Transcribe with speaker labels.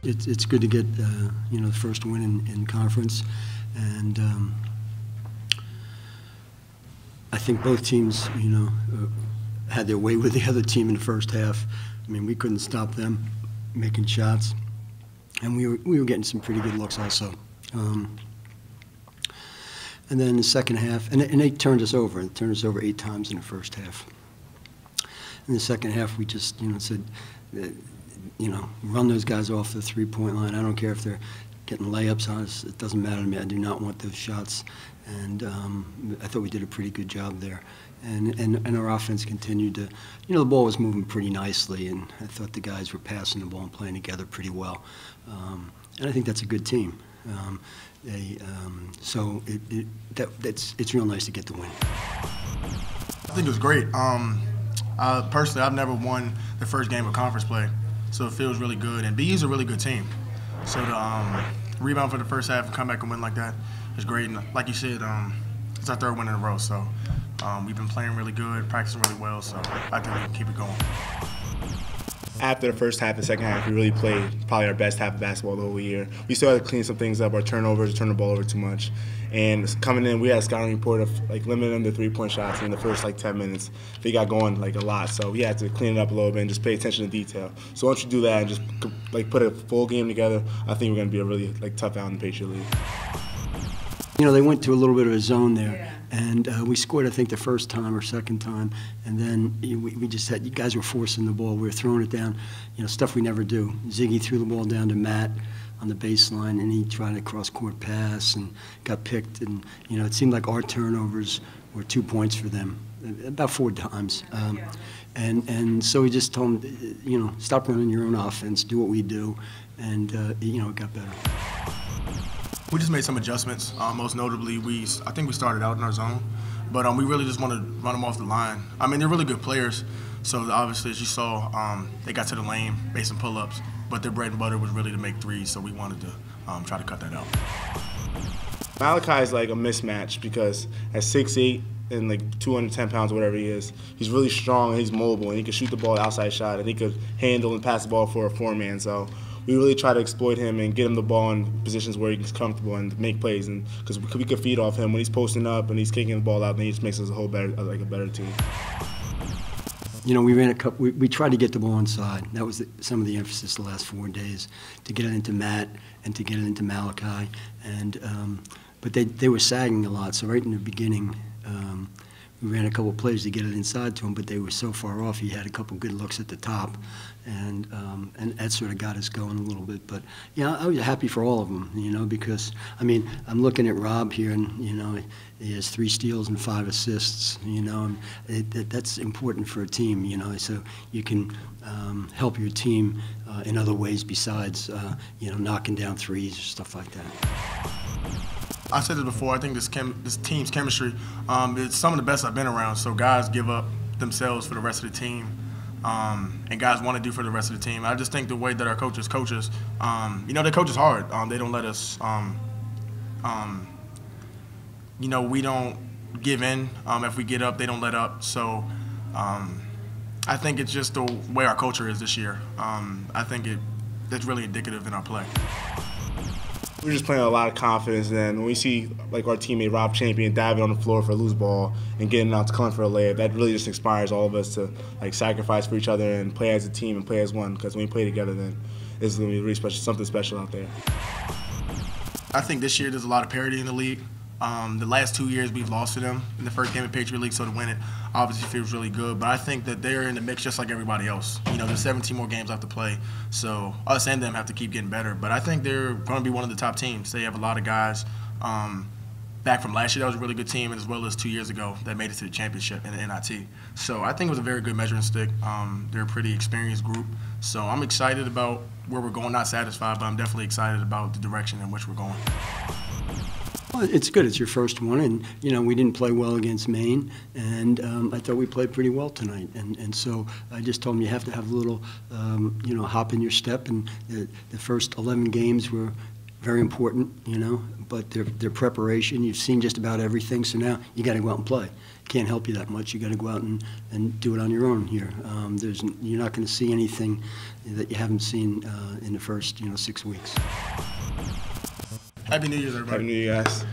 Speaker 1: it's good to get you know, the first win in conference, and I think both teams, you know, had their way with the other team in the first half. I mean, we couldn't stop them making shots, and we were getting some pretty good looks also. And then in the second half, and they turned us over. It turned us over 8 times in the first half. In the second half, we just, you know, said, you know, run those guys off the three-point line. I don't care if they're getting layups on us. It doesn't matter to me. I do not want those shots. And I thought we did a pretty good job there. And our offense continued to, you know, the ball was moving pretty nicely, and I thought the guys were passing the ball and playing together pretty well. And I think that's a good team. So it's real nice to get the win.
Speaker 2: I think it was great. Personally, I've never won the first game of conference play, so it feels really good. And BU's a really good team. So to rebound for the first half and come back and win like that is great. And like you said, it's our 3rd win in a row. So we've been playing really good, practicing really well. So I think we can keep it going.
Speaker 3: After the first half and second half, we really played probably our best half of basketball the whole year. We still had to clean some things up, our turnovers, turn the ball over too much. And coming in, we had a scouting report of like limiting them to 3-point shots in the first like 10 minutes. They got going like a lot, so we had to clean it up a little bit and just pay attention to detail. So once you do that and just like put a full game together, I think we're going to be a really like tough out in the Patriot League.
Speaker 1: You know, they went to a little bit of a zone there, and we scored, I think, the first time or second time, and then we just had, you guys were forcing the ball. We were throwing it down, you know, stuff we never do. Ziggy threw the ball down to Matt on the baseline, and he tried a cross-court pass and got picked, and, you know, it seemed like our turnovers were 2 points for them, about 4 times. And so we just told them, you know, stop running your own offense, do what we do, and, you know, it got better.
Speaker 2: We just made some adjustments. Most notably, I think we started out in our zone, but we really just want to run them off the line. I mean, they're really good players, so obviously, as you saw, they got to the lane, made some pull-ups, but their bread and butter was really to make threes, so we wanted to try to cut that out.
Speaker 3: Malachi is like a mismatch because at 6'8", and like 210 pounds, whatever he is, he's really strong and he's mobile, and he can shoot the ball outside shot, and he could handle and pass the ball for a 4-man. So we really try to exploit him and get him the ball in positions where he's comfortable and make plays, and because we could feed off him when he's posting up and he's kicking the ball out, then he just makes us a whole better, like a better team.
Speaker 1: You know, we ran a couple. We tried to get the ball inside. That was some of the emphasis the last 4 days, to get it into Matt and to get it into Malachi, and but they were sagging a lot. So right in the beginning, we ran a couple of plays to get it inside to him, but they were so far off. He had a couple good looks at the top, and that sort of got us going a little bit. But yeah, I was happy for all of them, you know, because I mean, I'm looking at Rob here, and you know, he has 3 steals and 5 assists. You know, and that's important for a team. You know, so you can help your team in other ways besides you know, knocking down threes or stuff like that.
Speaker 2: I said it before, I think this team's chemistry is some of the best I've been around. So guys give up themselves for the rest of the team, and guys want to do for the rest of the team. I just think the way that our coaches coach us, you know, they coach us hard. They don't let us, you know, we don't give in. If we get up, they don't let up. So I think it's just the way our culture is this year. I think that's really indicative in our play.
Speaker 3: We're just playing a lot of confidence, and when we see like our teammate Rob Champion diving on the floor for a loose ball and getting out to Cullen for a layup, that really just inspires all of us to like sacrifice for each other and play as a team and play as one. Because when we play together, then it's going to be really special, something special out there.
Speaker 2: I think this year there's a lot of parity in the league. The last 2 years we've lost to them in the first game of Patriot League, so to win it obviously feels really good. But I think that they're in the mix just like everybody else. You know, there's 17 more games left to play, so us and them have to keep getting better. But I think they're going to be one of the top teams. They have a lot of guys back from last year that was a really good team, and as well as 2 years ago that made it to the championship in the NIT. So I think it was a very good measuring stick. They're a pretty experienced group, so I'm excited about where we're going. Not satisfied, but I'm definitely excited about the direction in which we're going.
Speaker 1: Well, it's good. It's your first one, and you know, we didn't play well against Maine, and I thought we played pretty well tonight. And so I just told them you have to have a little, you know, hop in your step. And the first 11 games were very important, you know, but their preparation. You've seen just about everything, so now you got to go out and play. can't help you that much. You got to go out and do it on your own here. You're not going to see anything that you haven't seen in the first 6 weeks.
Speaker 2: Happy New Year's, everybody.
Speaker 3: Happy New Year, guys.